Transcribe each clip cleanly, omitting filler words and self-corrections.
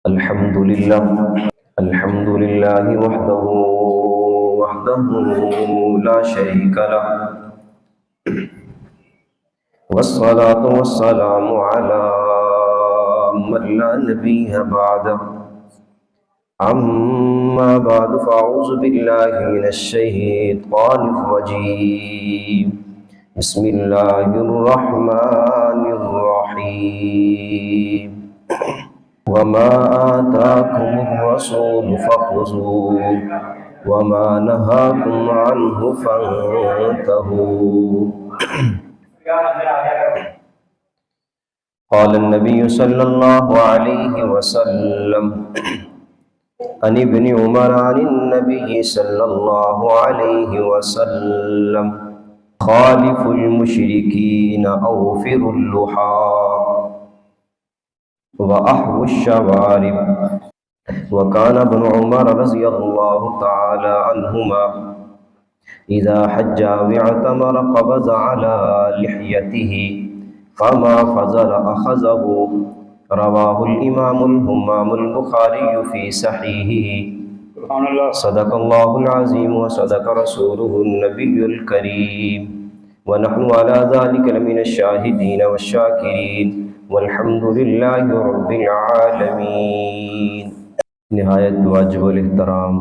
الحمد لله وحده لا شريك له، والصلاة والسلام على من لا نبي بعده. أما بعد فأعوذ بالله من الشيطان الرجيم. بسم الله الرحمن الرحيم. وما آتاكم الرسول فخذوه وما نهاكم عنه فانتهوا. قال النبي صلى الله عليه وسلم عن ابن عمر عن النبي صلى الله عليه وسلم: خالف المشركين أوفروا اللحى وأحووا الشوارب. وكان ابن عمر رضي الله تعالى عنهما إذا حج واعتمر قبض على لحيته فما فزر أخذه. رواه الإمام الهمام البخاري في صحيحه. صدق الله العظيم وصدق رسوله النبي الكريم، ونحن على ذلك لمن الشاهدين والشاكرين، والحمد لله رب العالمین۔ نہایت واجب الاحترام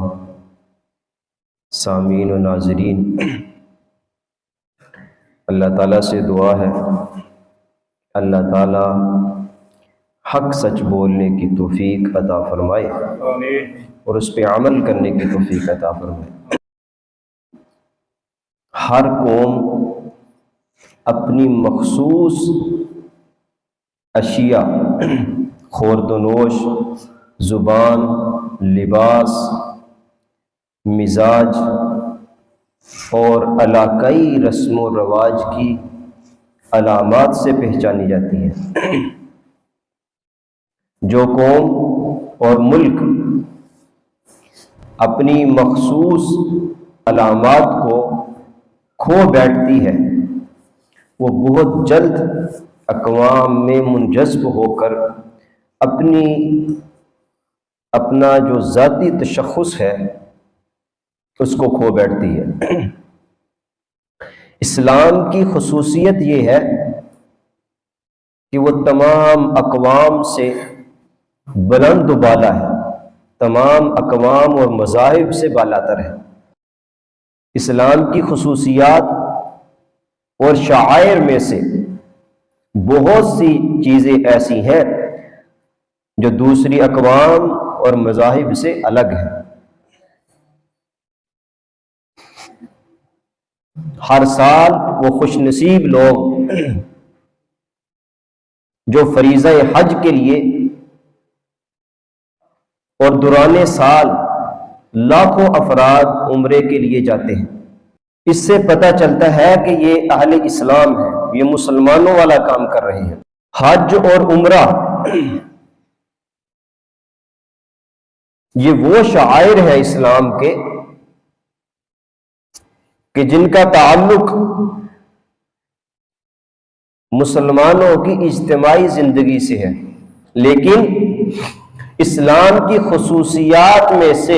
سامعین و ناظرین، اللہ تعالیٰ سے دعا ہے اللہ تعالیٰ حق سچ بولنے کی توفیق عطا فرمائے اور اس پہ عمل کرنے کی توفیق عطا فرمائے۔ ہر قوم اپنی مخصوص اشیاء، خورد و نوش، زبان، لباس، مزاج اور علاقائی رسم و رواج کی علامات سے پہچانی جاتی ہے۔ جو قوم اور ملک اپنی مخصوص علامات کو کھو بیٹھتی ہے وہ بہت جلد اقوام میں منجذب ہو کر اپنا جو ذاتی تشخص ہے اس کو کھو بیٹھتی ہے۔ اسلام کی خصوصیت یہ ہے کہ وہ تمام اقوام سے بلند و بالا ہے، تمام اقوام اور مذاہب سے بالاتر ہے۔ اسلام کی خصوصیات اور شعائر میں سے بہت سی چیزیں ایسی ہیں جو دوسری اقوام اور مذاہب سے الگ ہیں۔ ہر سال وہ خوش نصیب لوگ جو فریضہ حج کے لیے اور دوران سال لاکھوں افراد عمرے کے لیے جاتے ہیں، اس سے پتہ چلتا ہے کہ یہ اہل اسلام ہے، یہ مسلمانوں والا کام کر رہے ہیں۔ حج اور عمرہ یہ وہ شعائر ہیں اسلام کے کہ جن کا تعلق مسلمانوں کی اجتماعی زندگی سے ہے، لیکن اسلام کی خصوصیات میں سے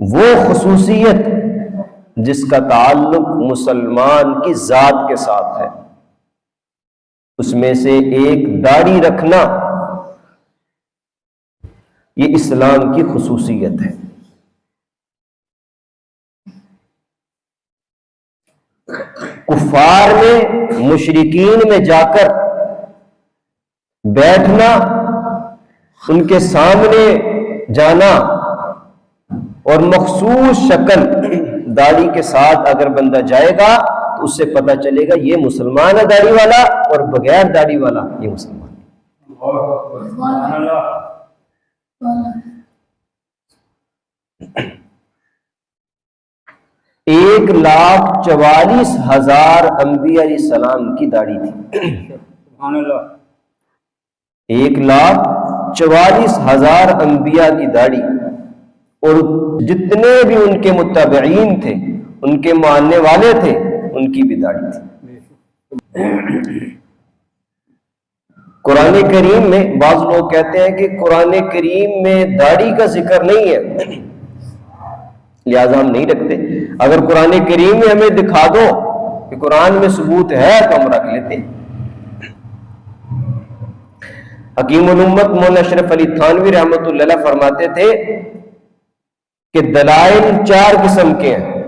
وہ خصوصیت جس کا تعلق مسلمان کی ذات کے ساتھ ہے، اس میں سے ایک داڑھی رکھنا یہ اسلام کی خصوصیت ہے۔ کفار میں، مشرکین میں جا کر بیٹھنا، ان کے سامنے جانا اور مخصوص شکل داڑھی کے ساتھ اگر بندہ جائے گا تو اس سے پتہ چلے گا یہ مسلمان ہے داڑھی والا، اور بغیر داڑھی والا یہ مسلمان ہے۔ 1,44,000 انبیاء علیہ السلام کی داڑھی تھی۔ 1,44,000 انبیاء کی داڑھی، اور جتنے بھی ان کے متبعین تھے، ان کے ماننے والے تھے، ان کی بھی داڑھی تھی۔ قرآن کریم میں بعض لوگ کہتے ہیں کہ قرآن کریم میں داڑھی کا ذکر نہیں ہے، لہذا ہم نہیں رکھتے۔ اگر قرآن کریم میں ہمیں دکھا دو کہ قرآن میں ثبوت ہے تو ہم رکھ لیتے ہیں۔ حکیم الامت مولانا اشرف علی تھانوی رحمۃ اللہ علیہ فرماتے تھے کہ دلائل 4 قسم کے ہیں۔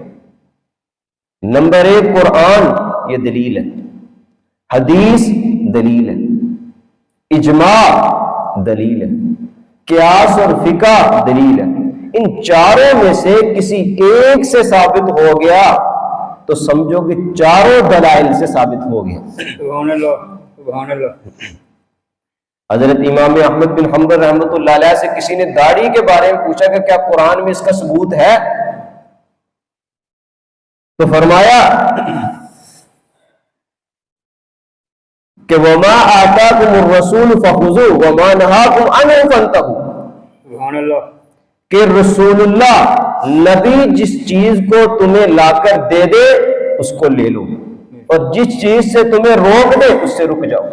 نمبر 1 قرآن، یہ دلیل ہے، حدیث دلیل ہے، اجماع دلیل ہے، قیاس اور فقہ دلیل ہے۔ ان چاروں میں سے کسی ایک سے ثابت ہو گیا تو سمجھو کہ چاروں دلائل سے ثابت ہو گیا۔ سبحان اللہ، سبحان اللہ۔ حضرت امام احمد بن حنبل رحمۃ اللہ علیہ سے کسی نے داڑھی کے بارے میں پوچھا کہ کیا قرآن میں اس کا ثبوت ہے؟ تو فرمایا کہ وَمَا آتَاكُمُ الرَّسُولُ فَخُذُوهُ وَمَا نَهَاكُمْ عَنْهُ فَانْتَهُوا، سبحان اللہ، کہ رسول اللہ نبی جس چیز کو تمہیں لا کر دے دے اس کو لے لو، اور جس چیز سے تمہیں روک دے اس سے رک جاؤ۔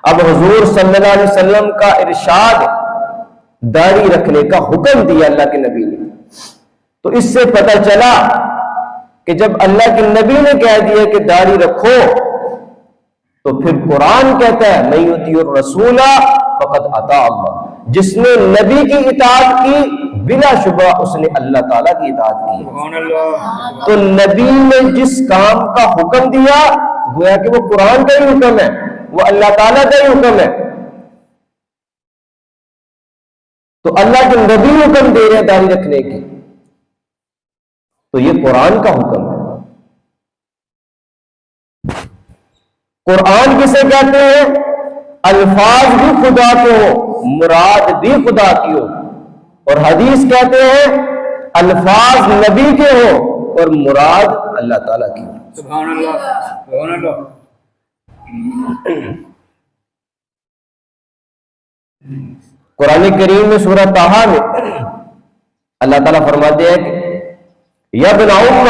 اب حضور صلی اللہ علیہ وسلم کا ارشاد داڑھی رکھنے کا حکم دیا اللہ کے نبی نے، تو اس سے پتہ چلا کہ جب اللہ کے نبی نے کہہ دیا کہ داڑھی رکھو تو پھر قرآن کہتا ہے من یطیع الرسول فقد اطاع اللہ، جس نے نبی کی اطاعت کی بلا شبہ اس نے اللہ تعالیٰ کی اطاعت کی۔ سبحان اللہ۔ تو نبی نے جس کام کا حکم دیا گویا کہ وہ قرآن کا ہی حکم ہے، وہ اللہ تعالیٰ کا ہی حکم ہے۔ تو اللہ کے نبی حکم دے رہے ہیں داڑھی رکھنے کی، تو یہ قرآن کا حکم ہے۔ قرآن کسے کہتے ہیں؟ الفاظ بھی خدا کے ہو، مراد بھی خدا کی ہو، اور حدیث کہتے ہیں الفاظ نبی کے ہو اور مراد اللہ تعالیٰ کی ہو۔ سبحان اللہ، سبحان اللہ۔ قرآن کریم میں سورہ طٰہٰ میں اللہ تعالیٰ فرماتے ہیں کہ یا ابن ام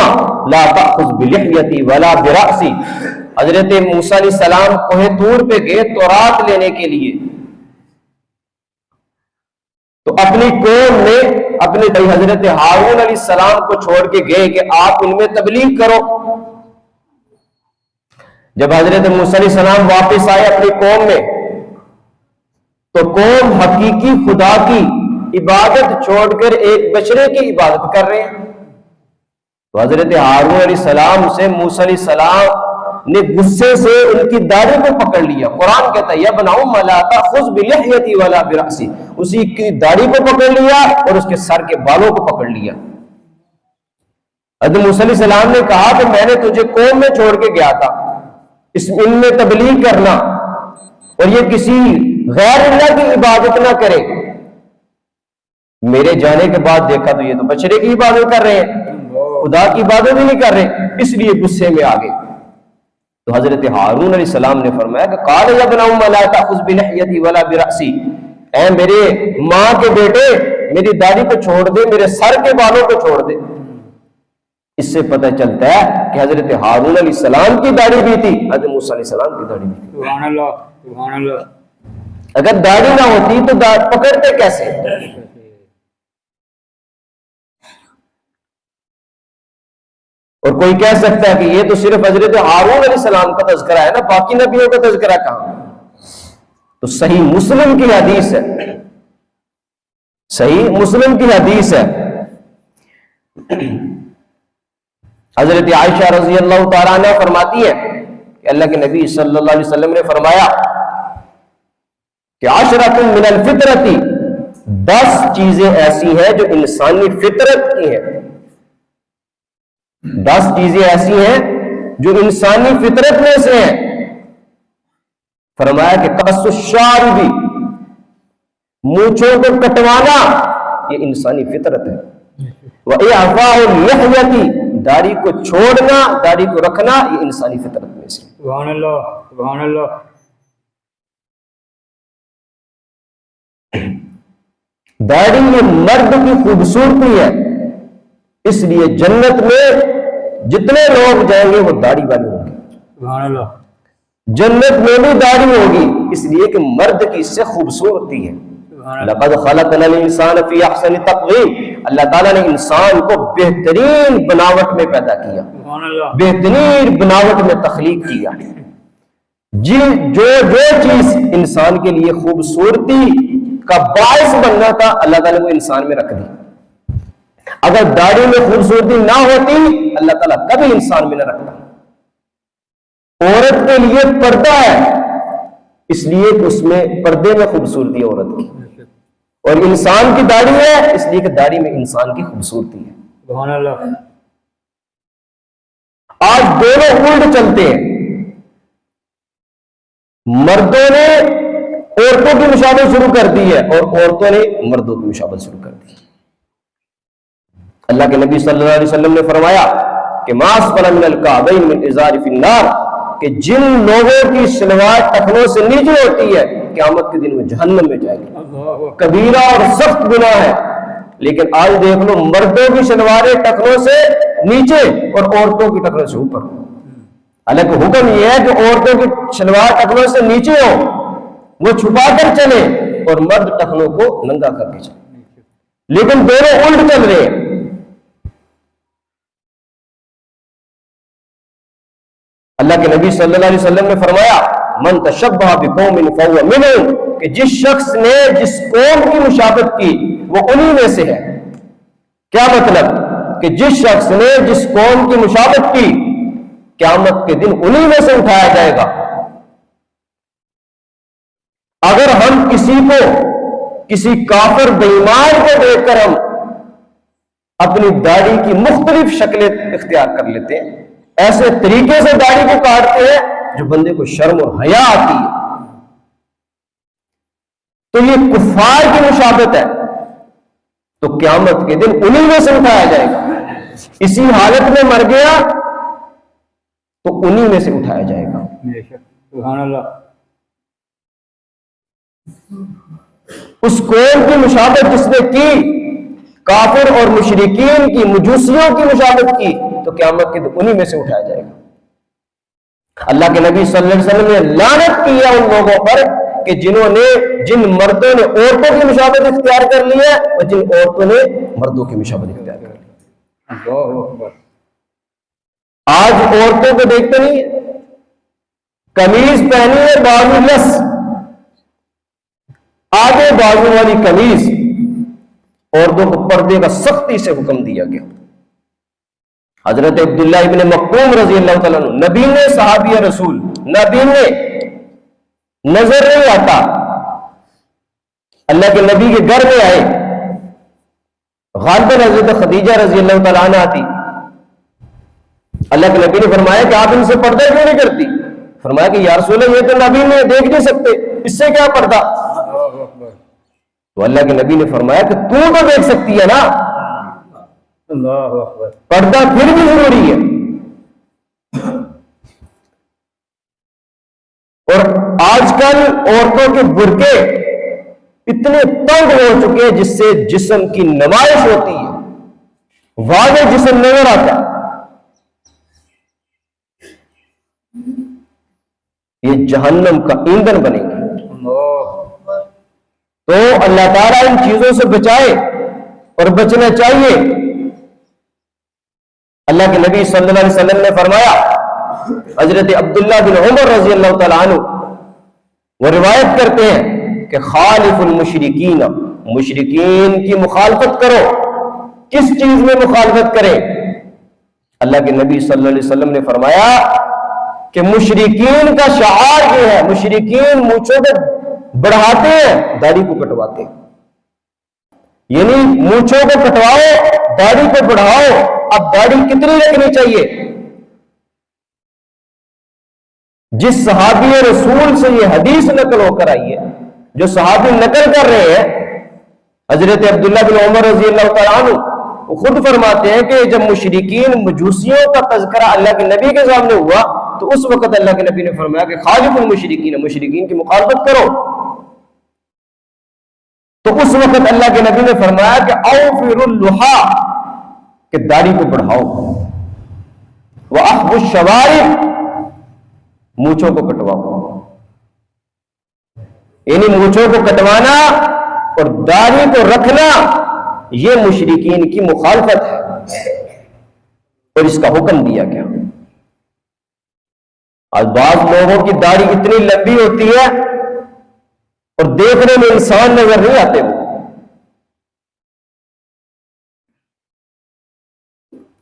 لا تأخذ بلحیتی ولا برأسی۔ حضرت موسیٰ علیہ السلام کوہ طور پہ گئے تورات لینے کے لیے، تو اپنی قوم میں اپنے حضرت ہارون علیہ السلام کو چھوڑ کے گئے کہ آپ ان میں تبلیغ کرو۔ جب حضرت موسیٰ علیہ السلام واپس آئے اپنی قوم میں تو قوم حقیقی خدا کی عبادت چھوڑ کر ایک بچڑے کی عبادت کر رہے ہیں۔ تو حضرت ہارون علیہ السلام سے موسیٰ علیہ السلام نے غصے سے ان کی داڑھی کو پکڑ لیا۔ قرآن کہتا ہے یا ابن ام لا تأخذ بلحیتی ولا برأسی، اسی کی داڑھی کو پکڑ لیا اور اس کے سر کے بالوں کو پکڑ لیا۔ حضرت موسیٰ علیہ السلام نے کہا کہ میں نے تجھے قوم میں چھوڑ کے گیا تھا ان میں تبلیغ کرنا، اور یہ کسی غیر اللہ کی عبادت نہ کرے۔ میرے جانے کے بعد دیکھا تو یہ تو بچڑے کی عبادت کر رہے ہیں، خدا کی عبادت ہی نہیں کر رہے، اس لیے غصے میں آ گئے۔ تو حضرت ہارون علیہ السلام نے فرمایا کہ قال یا ابن ام لا تأخذ بلحیتی ولا برأسی، اے میرے ماں کے بیٹے میری داڑھی کو چھوڑ دے، میرے سر کے بالوں کو چھوڑ دے۔ اس سے پتہ چلتا ہے کہ حضرت ہارون علیہ السلام کی داڑھی بھی تھی، حضرت موسیٰ علیہ السلام کی داڑھی بھی تھی۔ سبحان اللہ، سبحان اللہ۔ اگر داڑھی نہ ہوتی تو پکڑتے کیسے؟ اور کوئی کہہ سکتا ہے کہ یہ تو صرف حضرت ہارون علیہ السلام کا تذکرہ ہے نا، باقی نبیوں کا تذکرہ کہاں؟ تو صحیح مسلم کی حدیث ہے، صحیح مسلم کی حدیث ہے، حضرت عائشہ رضی اللہ تعالیٰ عنہ فرماتی ہے کہ اللہ کے نبی صلی اللہ علیہ وسلم نے فرمایا کہ عشرۃ من الفطرۃ، 10 چیزیں ایسی ہیں جو انسانی فطرت کی ہیں، 10 چیزیں ایسی ہیں جو انسانی فطرت میں سے ہیں۔ فرمایا کہ قص الشارب، مونچھوں کو کٹوانا یہ انسانی فطرت ہے، وإعفاء اللحیۃ، داڑھی کو چھوڑنا، داڑھی کو رکھنا یہ انسانی فطرت میں سے۔ سبحان اللہ، سبحان اللہ۔ داڑھی یہ مرد کی خوبصورتی ہے، اس لیے جنت میں جتنے لوگ جائیں گے وہ داڑھی والے ہوں گے۔ سبحان اللہ۔ جنت میں بھی داڑھی ہوگی، اس لیے کہ مرد کی اس سے خوبصورتی ہے۔ لقد خلقنا الانسان فی احسن تقویم، اللہ تعالیٰ نے انسان کو بہترین بناوٹ میں پیدا کیا، بہترین بناوٹ میں تخلیق کیا۔ جی جو چیز انسان کے لیے خوبصورتی کا باعث بننا تھا، اللہ تعالیٰ نے وہ انسان میں رکھ دی۔ اگر داڑھی میں خوبصورتی نہ ہوتی، اللہ تعالیٰ کبھی انسان میں نہ رکھتا۔ عورت کے لیے پردہ ہے، اس لیے کہ اس میں پردے میں خوبصورتی ہے عورت کی، اور انسان کی داڑھی ہے اس لیے کہ داڑھی میں انسان کی خوبصورتی ہے۔ سبحان اللہ۔ آج دونوں الٹ چلتے ہیں، مردوں نے عورتوں کی مشابہت شروع کر دی ہے اور عورتوں نے مردوں کی مشابہت شروع کر دی۔ اللہ کے نبی صلی اللہ علیہ وسلم نے فرمایا کہ ما اسفل من الکعبین من ازار فی النار، کہ جن لوگوں کی شلوار ٹخنوں سے نیچے ہوتی ہے قیامت کے دن میں جہنم میں جائے گی۔ کبیرہ اور سخت گناہ ہے، لیکن آج دیکھ لو مردوں کی شلواریں ٹخنوں سے نیچے اور عورتوں کی ٹخنوں سے اوپر۔ حالانکہ حکم یہ ہے کہ عورتوں کی شلوار ٹخنوں سے نیچے ہو، وہ چھپا کر چلے، اور مرد ٹخنوں کو ننگا کر کے چلے، لیکن دونوں الٹ چل رہے ہیں۔ اللہ کے نبی صلی اللہ علیہ وسلم نے فرمایا من تشبہ بقوم فہو منہم، کہ جس شخص نے جس قوم کی مشابہت کی وہ انہی میں سے ہے۔ کیا مطلب؟ کہ جس شخص نے جس قوم کی مشابہت کی قیامت کے دن انہی میں سے اٹھایا جائے گا۔ اگر ہم کسی کافر بے ایمان کو دیکھ کر ہم اپنی داڑھی کی مختلف شکلیں اختیار کر لیتے ہیں، ایسے طریقے سے داڑھی کو کاٹتے ہیں جو بندے کو شرم اور حیا آتی ہے، تو یہ کفار کی مشابہت ہے، تو قیامت کے دن انہی میں سے اٹھایا جائے گا۔ اسی حالت میں مر گیا تو انہی میں سے اٹھایا جائے گا۔ سبحان اللہ۔ اس قوم کی مشابہت جس نے کی، کافر اور مشرکین کی، مجوسیوں کی مشابہت کی، تو قیامت کے دن انہی میں سے اٹھایا جائے گا۔ اللہ کے نبی صلی اللہ علیہ وسلم نے لعنت کی ہے ان لوگوں پر کہ جن مردوں نے عورتوں کی مشابہت اختیار کر لی ہے اور جن عورتوں نے مردوں کی مشابہت اختیار کر لی۔ اللہ اکبر۔ آج عورتوں کو دیکھتے نہیں ہیں، قمیض پہنی ہے بازو لس، آگے بازو والی قمیض، عورتوں کو پردے کا سختی سے حکم دیا گیا۔ حضرت عبداللہ ابن مکتوم رضی اللہ تعالیٰ عنہ، نبی نے صحابی رسول، نبی نے نظر نہیں آتا، اللہ کے نبی کے گھر میں آئے، غالباً حضرت خدیجہ رضی اللہ تعالیٰ عنہ آتی، اللہ کے نبی نے فرمایا کہ آپ ان سے پردہ کیوں نہیں کرتی؟ فرمایا کہ یا رسول اللہ یہ تو نبی نے دیکھ نہیں سکتے، اس سے کیا پردہ؟ تو اللہ کے نبی نے فرمایا کہ تو دیکھ سکتی ہے نا، اللہ اکبر۔ پردہ پھر بھی ضروری ہے۔ اور آج کل عورتوں کے برقعے اتنے تنگ ہو چکے ہیں جس سے جسم کی نمائش ہوتی ہے، واضح جسم نظر آتا ہے۔ یہ جہنم کا ایندھن بنے گی۔ تو اللہ تعالیٰ ان چیزوں سے بچائے اور بچنا چاہیے۔ اللہ کے نبی صلی اللہ علیہ وسلم نے فرمایا، حضرت عبداللہ بن عمر رضی اللہ تعالیٰ عنہ وہ روایت کرتے ہیں کہ خالف المشرکین، مشرکین کی مخالفت کرو۔ کس چیز میں مخالفت کریں؟ اللہ کے نبی صلی اللہ علیہ وسلم نے فرمایا کہ مشرکین کا شعار یہ ہے، مشرکین مونچھوں کو بڑھاتے ہیں، داڑھی کو کٹواتے ہیں، یعنی مونچھوں کو کٹواؤ، داڑھی کو بڑھاؤ۔ اب داڑھی کتنی رکھنی چاہیے؟ جس صحابی رسول سے یہ حدیث نقل ہو کر آئی ہے، جو صحابی نقل کر رہے ہیں، حضرت عبداللہ بن عمر رضی اللہ تعالیٰ عنہ، وہ خود فرماتے ہیں کہ جب مشرکین مجوسیوں کا تذکرہ اللہ کے نبی کے سامنے ہوا تو اس وقت اللہ کے نبی نے فرمایا کہ خالف المشرکین، مشرکین کی مخالفت کرو۔ تو اس وقت اللہ کے نبی نے فرمایا کہ اوفر اللحا، کہ داڑھی کو بڑھاؤ، وَأَحْفُ الشَّوَارِبَ، مونچھوں کو کٹواؤ، یعنی مونچھوں کو کٹوانا اور داڑھی کو رکھنا یہ مشرکین کی مخالفت ہے، اور اس کا حکم دیا گیا۔ آج بعض لوگوں کی داڑھی اتنی لمبی ہوتی ہے اور دیکھنے میں انسان نظر نہیں آتے،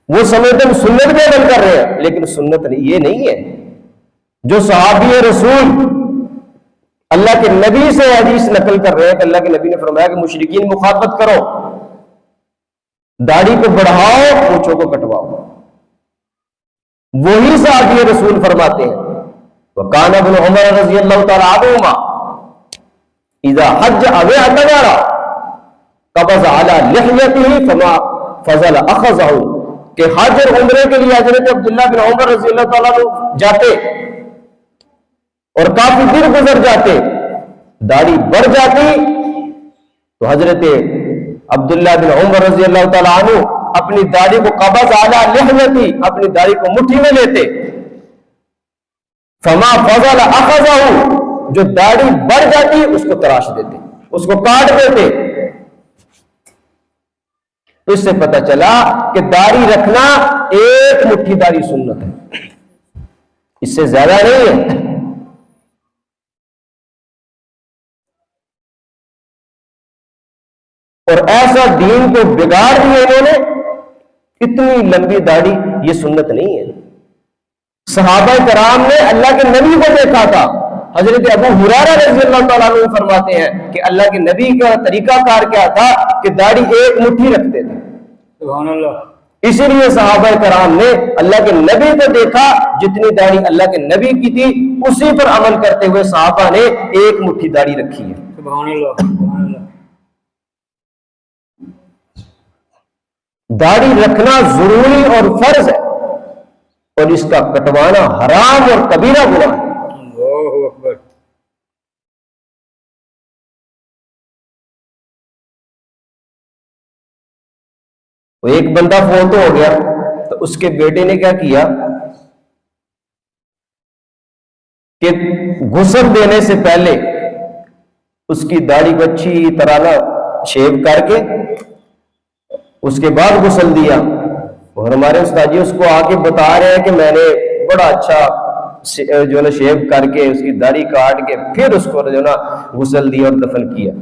وہ سمجھتے ہم سنت پہ عمل کر رہے ہیں، لیکن سنت نہیں، یہ نہیں ہے۔ جو صحابی رسول اللہ کے نبی سے حدیث نقل کر رہے ہیں کہ اللہ کے نبی نے فرمایا کہ مشرکین مخالفت کرو، داڑھی کو بڑھاؤ، مونچھوں کو کٹواؤ، وہی صحابی رسول فرماتے ہیں وَقَانَ ابْنُ عُمَرَ رضی اللہ تعالیٰ عنہما اذا حج او اعتمر قبض على لحيته فما فضل اخذه، کہ حج اور عمرے کے لیے حضرت عبداللہ بن عمر رضی اللہ تعالیٰ عنہ جاتے اور کافی دن گزر جاتے، داڑھی بڑھ جاتی تو حضرت عبداللہ بن عمر رضی اللہ تعالیٰ عنہ اپنی داڑھی کو قبض علی لحیتی، اپنی داڑھی کو مٹھی میں لیتے، فما فضل اخذہ، جو داڑھی بڑھ جاتی اس کو تراش دیتے، اس کو کاٹ دیتے۔ تو اس سے پتہ چلا کہ داڑھی رکھنا ایک مٹھی داڑھی سنت ہے، اس سے زیادہ نہیں ہے۔ اور ایسا دین کو بگاڑ دیا انہوں نے، اتنی لمبی داڑھی یہ سنت نہیں ہے۔ صحابہ کرام نے اللہ کے نبی کو دیکھا تھا، حضرت ابو ہریرہ رضی اللہ تعالیٰ عنہ فرماتے ہیں کہ اللہ کے نبی کا طریقہ کار کیا تھا کہ داڑھی ایک مٹھی رکھتے تھے، سبحان اللہ۔ اسی لیے صحابہ کرام نے اللہ کے نبی کو دیکھا، جتنی داڑھی اللہ کے نبی کی تھی اسی پر عمل کرتے ہوئے صحابہ نے ایک مٹھی داڑھی رکھی ہے۔ سبحان اللہ، سبحان اللہ۔ داڑھی رکھنا ضروری اور فرض ہے، اور اس کا کٹوانا حرام اور کبیرہ گناہ ہے۔ اللہ اکبر۔ وہ ایک بندہ فوت ہو گیا تو اس کے بیٹے نے کیا کیا کہ غسل دینے سے پہلے اس کی داڑھی کو اچھی طرح نہ شیو کر کے اس کے بعد غسل دیا، اور ہمارے استاد جی اس کو آ کے بتا رہے ہیں کہ میں نے بڑا اچھا جو نا شیو کر کے اس کی داڑھی کاٹ کے پھر اس کو جو نا غسل دیا اور دفن کیا۔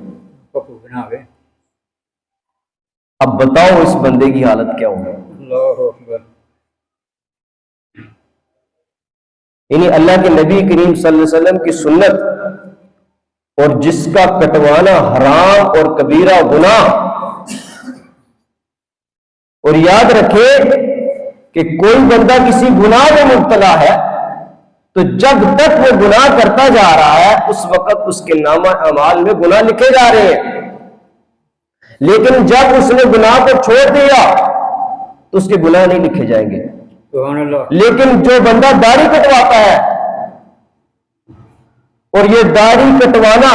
اب بتاؤ اس بندے کی حالت کیا ہوگی؟ اللہ اکبر۔ یعنی اللہ کے نبی کریم صلی اللہ علیہ وسلم کی سنت اور جس کا کٹوانا حرام اور کبیرہ گناہ، اور یاد رکھے کہ کوئی بندہ کسی گناہ میں مبتلا ہے تو جب تک وہ گناہ کرتا جا رہا ہے اس وقت اس کے نامہ اعمال میں گناہ لکھے جا رہے ہیں، لیکن جب اس نے گناہ کو چھوڑ دیا تو اس کے گناہ نہیں لکھے جائیں گے۔ سبحان اللہ۔ لیکن جو بندہ داڑھی کٹواتا ہے اور یہ داڑھی کٹوانا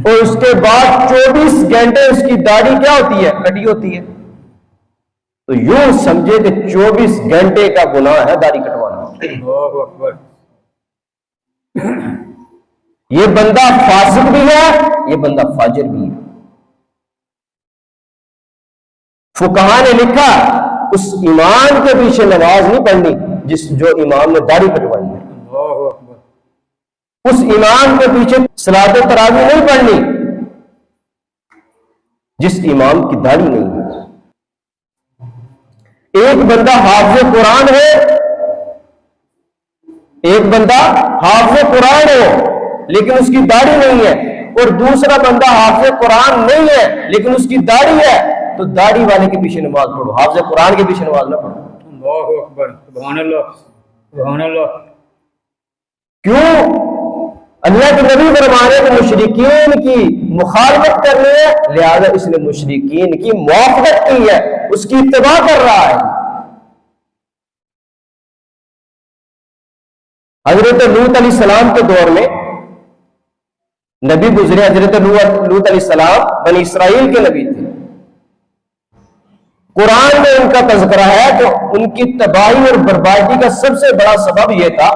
اور اس کے بعد 24 گھنٹے اس کی داڑھی کیا ہوتی ہے؟ کٹی ہوتی ہے، تو یوں سمجھے کہ 24 گھنٹے کا گناہ ہے داڑھی کٹوانا۔ اللہ اکبر۔ یہ بندہ فاسق بھی ہے، یہ بندہ فاجر بھی ہے۔ فقہا نے لکھا اس امام کے پیچھے نماز نہیں پڑھنی جو امام نے داڑھی کٹوائی ہے، اللہ اکبر۔ اس امام کے پیچھے صلاۃ تراویح نہیں پڑھنی جس امام کی داڑھی نہیں ہے۔ ایک بندہ حافظ قرآن ہے، ایک بندہ حافظ قرآن ہو لیکن اس کی داڑھی نہیں ہے، اور دوسرا بندہ حافظ قرآن نہیں ہے لیکن اس کی داڑھی ہے، تو داڑھی والے کے پیچھے نماز پڑھو، حافظ قرآن کے پیچھے نماز نہ پڑھو۔ اللہ اکبر۔ سبحان اللہ، سبحان اللہ۔ کیوں؟ اللہ کے نبی فرمانے کہ مشرکین کی مخالفت کرنی ہے، لہذا اس نے مشرکین کی موافقت کی ہے، اس کی اتباع کر رہا ہے۔ حضرت لوط علیہ السلام کے دور میں نبی گزرے، حضرت لوط علیہ السلام بنی اسرائیل کے نبی تھے، قرآن میں ان کا تذکرہ ہے کہ ان کی تباہی اور بربادی کا سب سے بڑا سبب یہ تھا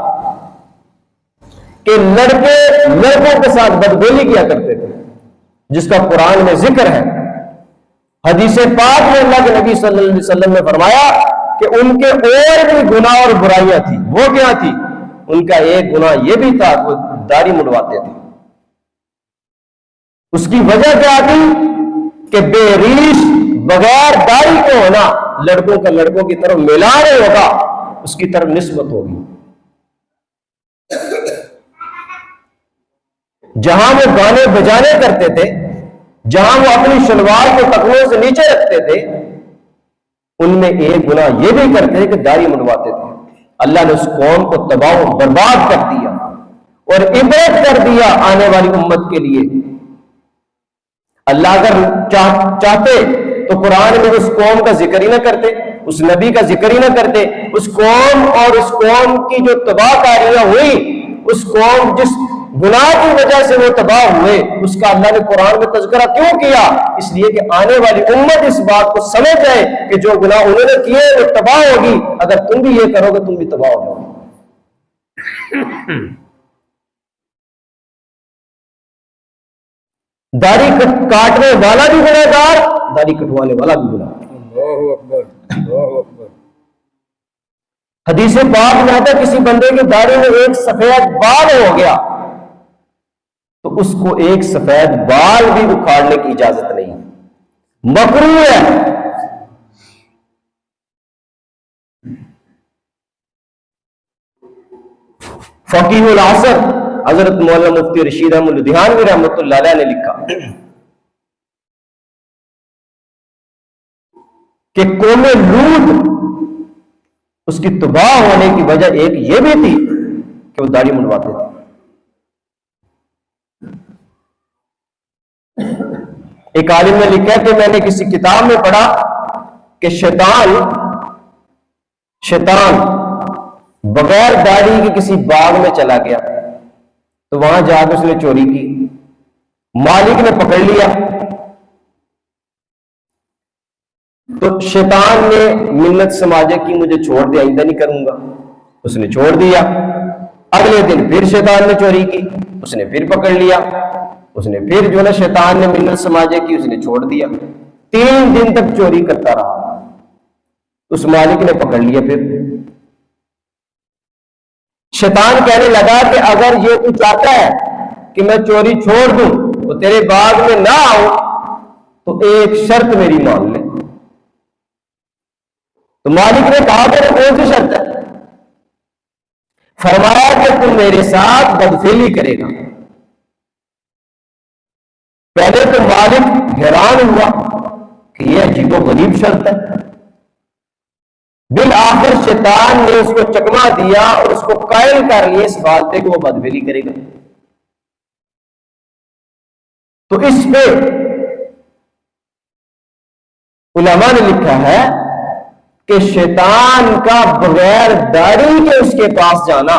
کہ لڑکے لڑکوں کے ساتھ بدگولی کیا کرتے تھے، جس کا قرآن میں ذکر ہے۔ حدیث پاک میں اللہ کے نبی صلی اللہ علیہ وسلم نے فرمایا کہ ان کے اور بھی گناہ اور برائیاں تھیں۔ وہ کیا تھی؟ ان کا ایک گناہ یہ بھی تھا کہ وہ داڑھی منڈواتے تھے۔ اس کی وجہ کیا تھی کہ بے ریش بغیر داڑھی کو ہونا لڑکوں کا لڑکوں کی طرف میلان نہیں ہوگا، اس کی طرف نسبت ہوگی۔ جہاں وہ گانے بجانے کرتے تھے، جہاں وہ اپنی شلوار کو ٹخنوں سے نیچے رکھتے تھے، ان میں ایک گناہ یہ بھی کرتے تھے کہ داڑھی منڈواتے تھے۔ اللہ نے اس قوم کو تباہ و برباد کر دیا اور عبرت کر دیا آنے والی امت کے لیے۔ اللہ اگر چاہتے تو قرآن میں اس قوم کا ذکر ہی نہ کرتے، اس نبی کا ذکر ہی نہ کرتے۔ اس قوم اور اس قوم کی جو تباہ کاریاں ہوئی، اس قوم جس گناہ کی وجہ سے وہ تباہ ہوئے، اس کا اللہ نے قرآن میں تذکرہ کیوں کیا؟ اس لیے کہ آنے والی امت اس بات کو سمجھ جائے کہ جو گناہ انہوں نے کیے وہ تباہ ہوگی، اگر تم بھی یہ کرو گے تم بھی تباہ ہو جاؤ گے۔ داڑھی کاٹنے والا بھی گناہ گار، داڑھی کٹوانے والا بھی گناہ گار۔ اللہ اکبر، اللہ اکبر۔ حدیث پاک میں آتا ہے کسی بندے کی داڑھی میں ایک سفید بال ہو گیا تو اس کو ایک سفید بال بھی اکھاڑنے کی اجازت نہیں، مکروہ ہے۔ فقیہ العصر حضرت مولانا مفتی رشید احمد لدھیانوی رحمۃ اللہ علیہ نے لکھا کہ قوم لوط اس کی تباہ ہونے کی وجہ ایک یہ بھی تھی کہ وہ داڑھی منڈواتے تھے۔ ایک عالم نے لکھا کہ میں نے کسی کتاب میں پڑھا کہ شیطان بغیر داڑھی کے کسی باغ میں چلا گیا تو وہاں جا کے اس نے چوری کی، مالک نے پکڑ لیا تو شیطان نے منت سماجے کی مجھے چھوڑ دیا، آئندہ نہیں کروں گا، اس نے چھوڑ دیا۔ اگلے دن پھر شیطان نے چوری کی، اس نے پھر پکڑ لیا، اس نے پھر جو نا شیطان نے منت سماجے کی، اس نے چھوڑ دیا۔ 3 دن تک چوری کرتا رہا، اس مالک نے پکڑ لیا۔ پھر شیطان کہنے لگا کہ اگر یہ تو چاہتا ہے کہ میں چوری چھوڑ دوں تو تیرے باغ میں نہ آؤں تو ایک شرط میری مان لے۔ تو مالک نے کہا کہ کون سی شرط ہے؟ فرمایا کہ تم میرے ساتھ بدفعلی کرے گا۔ پہلے تو مالک حیران ہوا کہ یہ عجیب و غریب شرط ہے، بالآخر شیطان نے اس کو چکما دیا اور اس کو قائل کر لیا اس بات پہ کہ وہ بدفعلی کرے گا۔ تو اس پہ علماء نے لکھا ہے کہ شیطان کا بغیر داڑھی کے اس کے پاس جانا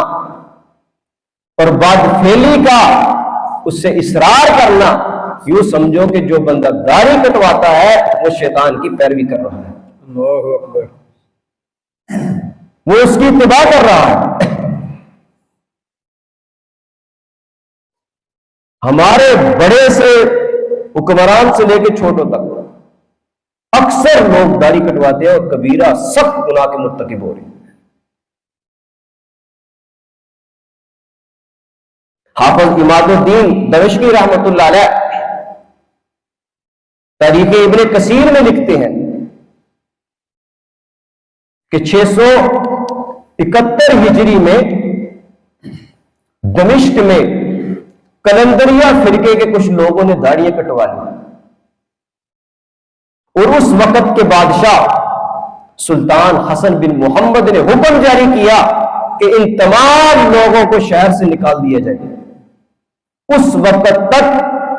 اور بدفعلی کا اس سے اصرار کرنا، یوں سمجھو کہ جو بندہ داڑھی کٹواتا ہے وہ شیطان کی پیروی کر رہا ہے، اللہ اکبر۔ وہ اس کی اتباع کر رہا ہے۔ ہمارے بڑے سے حکمران سے لے کے چھوٹوں تک اکثر لوگ داڑھی کٹواتے ہیں اور کبیرہ سخت گناہ کے مرتکب ہو رہے ہیں۔ حافظ عماد الدین دمشقی رحمۃ اللہ علیہ تاریخ ابن کثیر میں لکھتے ہیں کہ 671 ہجری میں دمشق میں کلندریہ فرقے کے کچھ لوگوں نے داڑیاں کٹوا لی اور اس وقت کے بادشاہ سلطان حسن بن محمد نے حکم جاری کیا کہ ان تمام لوگوں کو شہر سے نکال دیا جائے، اس وقت تک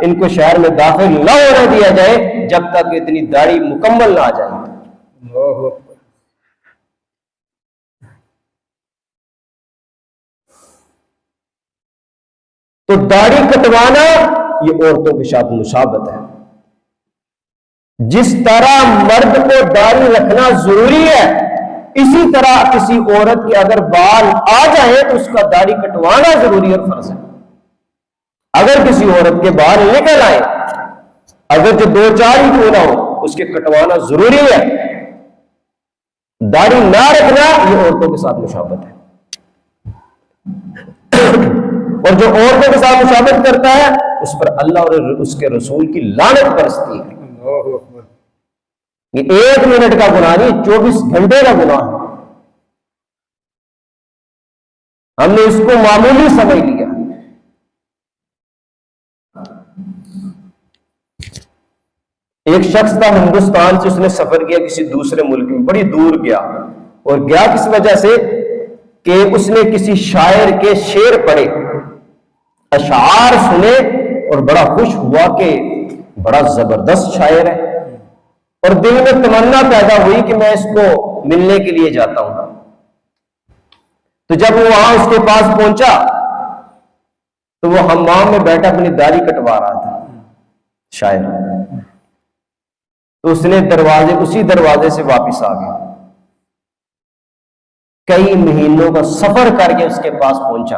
ان کو شہر میں داخل نہ ہونے دیا جائے جب تک اتنی داڑھی مکمل نہ آ جائے۔ اللہ اکبر۔ تو داڑھی کٹوانا یہ عورتوں کے ساتھ مشابہت ہے۔ جس طرح مرد کو داڑھی رکھنا ضروری ہے اسی طرح کسی عورت کے اگر بال آ جائے تو اس کا داڑھی کٹوانا ضروری اور فرض ہے. اگر کسی عورت کے بال نکل آئے اگر جو 2-4 ہی کیوں نہ ہو اس کے کٹوانا ضروری ہے. داڑھی نہ رکھنا یہ عورتوں کے ساتھ مشابہت ہے. اور جو عورتوں کے ساتھ مشابہت کرتا ہے اس پر اللہ اور اس کے رسول کی لعنت برستی ہے. اللہ اکبر. یہ 1 منٹ کا گناہ نہیں 24 گھنٹے کا گناہ ہے. ہم نے اس کو معمولی سمجھ لیا. ایک شخص تھا ہندوستان سے, اس نے سفر کیا کسی دوسرے ملک میں, بڑی دور گیا, اور گیا کس وجہ سے کہ اس نے کسی شاعر کے شعر پڑھے, اشعار سنے اور بڑا خوش ہوا کہ بڑا زبردست شاعر ہے, اور دل میں تمنا پیدا ہوئی کہ میں اس کو ملنے کے لیے جاتا ہوں. تو جب وہ وہاں اس کے پاس پہنچا تو وہ حمام میں بیٹھا اپنی داڑھی کٹوا رہا تھا شاعر. تو اس نے اسی دروازے سے واپس آ گیا. کئی مہینوں کا سفر کر کے اس کے پاس پہنچا,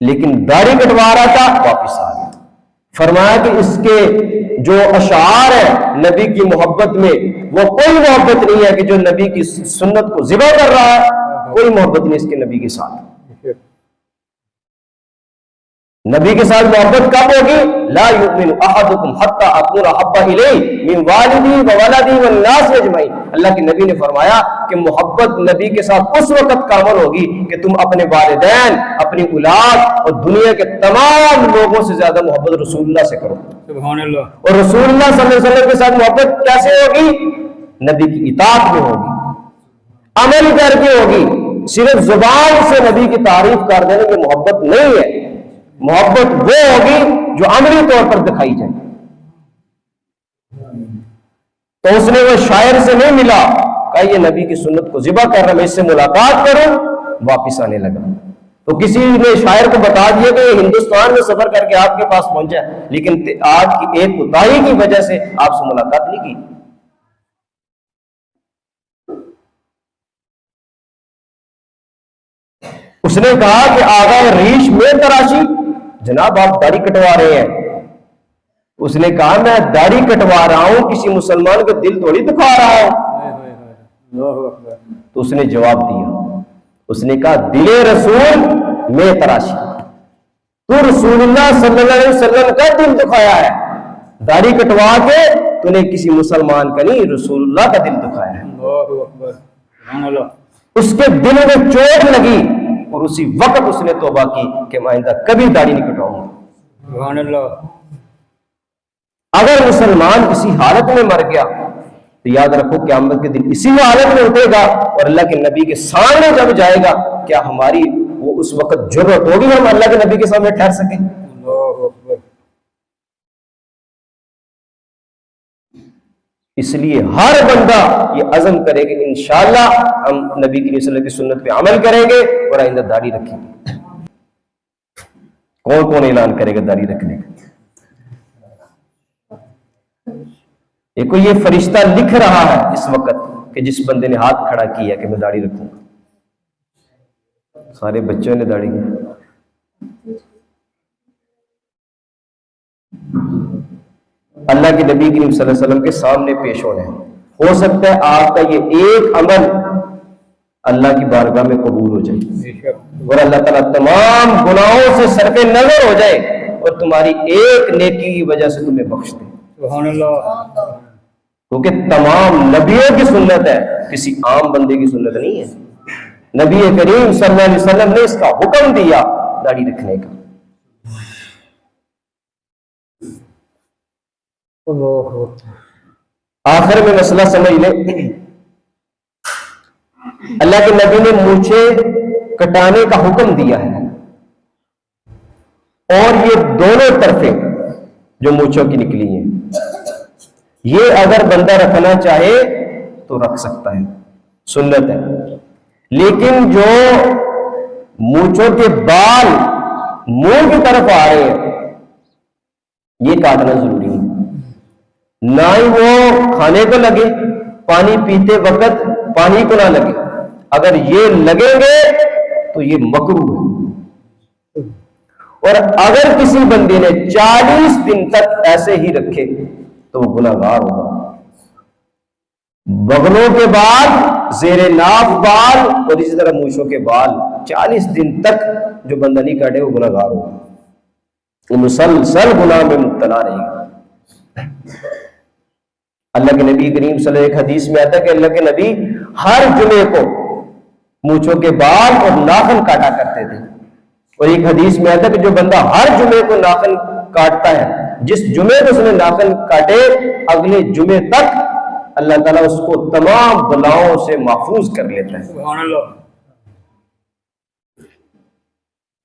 لیکن داڑھی کٹوا رہا تھا, واپس آ گیا. فرمایا کہ اس کے جو اشعار ہیں نبی کی محبت میں, وہ کوئی محبت نہیں ہے کہ جو نبی کی سنت کو ذبح کر رہا ہے, کوئی محبت نہیں اس کے نبی کے ساتھ. نبی کے ساتھ محبت کب ہوگی؟ لا یؤمن احدکم حتی اکون احب الیہ من والدی وولدی والناس اجمعین. اللہ کے نبی نے فرمایا کہ محبت نبی کے ساتھ اس وقت کامل ہوگی کہ تم اپنے والدین, اپنی اولاد اور دنیا کے تمام لوگوں سے زیادہ محبت رسول اللہ سے کرو. سبحان اللہ. اور رسول اللہ صلی اللہ علیہ وسلم کے ساتھ محبت کیسے ہوگی؟ نبی کی اطاعت میں ہوگی, عمل کر کے ہوگی. صرف زبان سے نبی کی تعریف کر دینے کی محبت نہیں ہے. محبت وہ ہوگی جو عملی طور پر دکھائی جائے. تو اس نے وہ شاعر سے نہیں ملا, کہا یہ نبی کی سنت کو ذبح کر رہا, میں اس سے ملاقات کروں. واپس آنے لگا تو کسی نے شاعر کو بتا دیا کہ یہ ہندوستان میں سفر کر کے آپ کے پاس پہنچا ہے, لیکن آج کی ایک کوتاہی کی وجہ سے آپ سے ملاقات نہیں کی. اس نے کہا کہ آغا ریش میں تراشی, جناب آپ داڑھی کٹوا رہے ہیں. اس نے کہا میں داڑھی کٹوا رہا ہوں, کسی مسلمان کا دل تھوڑی دکھا رہا ہوں. تو اس نے جواب دیا, اس نے کہا دل رسول میں تراشی, تو رسول اللہ صلی اللہ علیہ وسلم کا دل دکھایا ہے. داڑھی کٹوا کے تو نے کسی مسلمان کا نہیں, رسول اللہ کا دل دکھایا ہے. اس کے دل میں چوٹ لگی اور اسی وقت اس نے توبہ کی کہ میں آئندہ کبھی داڑھی نہیں کٹواؤں گا. سبحان اللہ. اگر مسلمان اسی حالت میں مر گیا تو یاد رکھو قیامت کے دن اسی حالت میں اٹھے گا, اور اللہ کے نبی کے سامنے جب جائے گا, کیا ہماری وہ اس وقت جرأت ہوگی ہم اللہ کے نبی کے سامنے ٹھہر سکیں؟ اللہ اکبر. اس لیے ہر بندہ یہ عزم کرے کہ انشاءاللہ ہم نبی کی صلی اللہ علیہ وسلم کی سنت پہ عمل کریں گے اور آئندہ داڑھی رکھیں گے. کون کون اعلان کرے گا داڑھی رکھنے کا؟ دیکھو یہ فرشتہ لکھ رہا ہے اس وقت کہ جس بندے نے ہاتھ کھڑا کیا کہ میں داڑھی رکھوں گا. سارے بچوں نے داڑھی کی. اللہ کے نبی کریم صلی اللہ علیہ وسلم کے سامنے پیش ہونے ہیں. ہو سکتا ہے آپ کا یہ ایک عمل اللہ کی بارگاہ میں قبول ہو جائے اور اللہ تعالیٰ تمام گناہوں سے صرف نظر ہو جائے اور تمہاری ایک نیکی کی وجہ سے تمہیں بخش دے. سبحان اللہ. کیونکہ تمام نبیوں کی سنت ہے, کسی عام بندے کی سنت نہیں ہے. نبی کریم صلی اللہ علیہ وسلم نے اس کا حکم دیا داڑھی رکھنے کا. آخر میں مسئلہ سمجھ لیں, اللہ کے نبی نے مونچھیں کٹانے کا حکم دیا ہے, اور یہ دونوں طرفیں جو مونچھوں کی نکلی ہیں یہ اگر بندہ رکھنا چاہے تو رکھ سکتا ہے, سنت ہے. لیکن جو مونچھوں کے بال منہ کی طرف آ رہے ہیں یہ کاٹنا ضروری ہے. نہ ہی وہ کھانے کو لگے پانی پیتے وقت پانی کو نہ لگے، اگر یہ لگیں گے تو یہ مکروہ ہے۔ اور اگر کسی بندے نے 40 دن تک ایسے ہی رکھے تو وہ گناہ گار ہوگا۔ بغلوں کے بال، زیر ناف بال اور اسی طرح مونچھوں کے بال 40 دن تک جو بندہ نہیں کاٹے وہ گناہ گار ہوگا، وہ مسلسل گناہ میں مبتلا رہے گا۔ اللہ کے نبی کریم صلی اللہ علیہ وسلم ایک حدیث میں آتا ہے کہ اللہ کے نبی ہر جمعے کو مونچھوں کے بال اور ناخن کاٹا کرتے تھے، اور ایک حدیث میں آتا ہے کہ جو بندہ ہر جمعے کو ناخن کاٹتا ہے، جس جمعے کو اس نے ناخن کاٹے اگلے جمعے تک اللہ تعالیٰ اس کو تمام بلاؤں سے محفوظ کر لیتا ہے۔ سبحان اللہ۔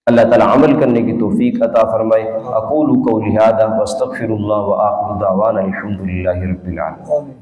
اللہ تعالیٰ عمل کرنے کی توفیق عطا فرمائے۔ اقول قولی ھذا واستغفر اللہ وآخر دعوانا الحمد للہ رب العالمین۔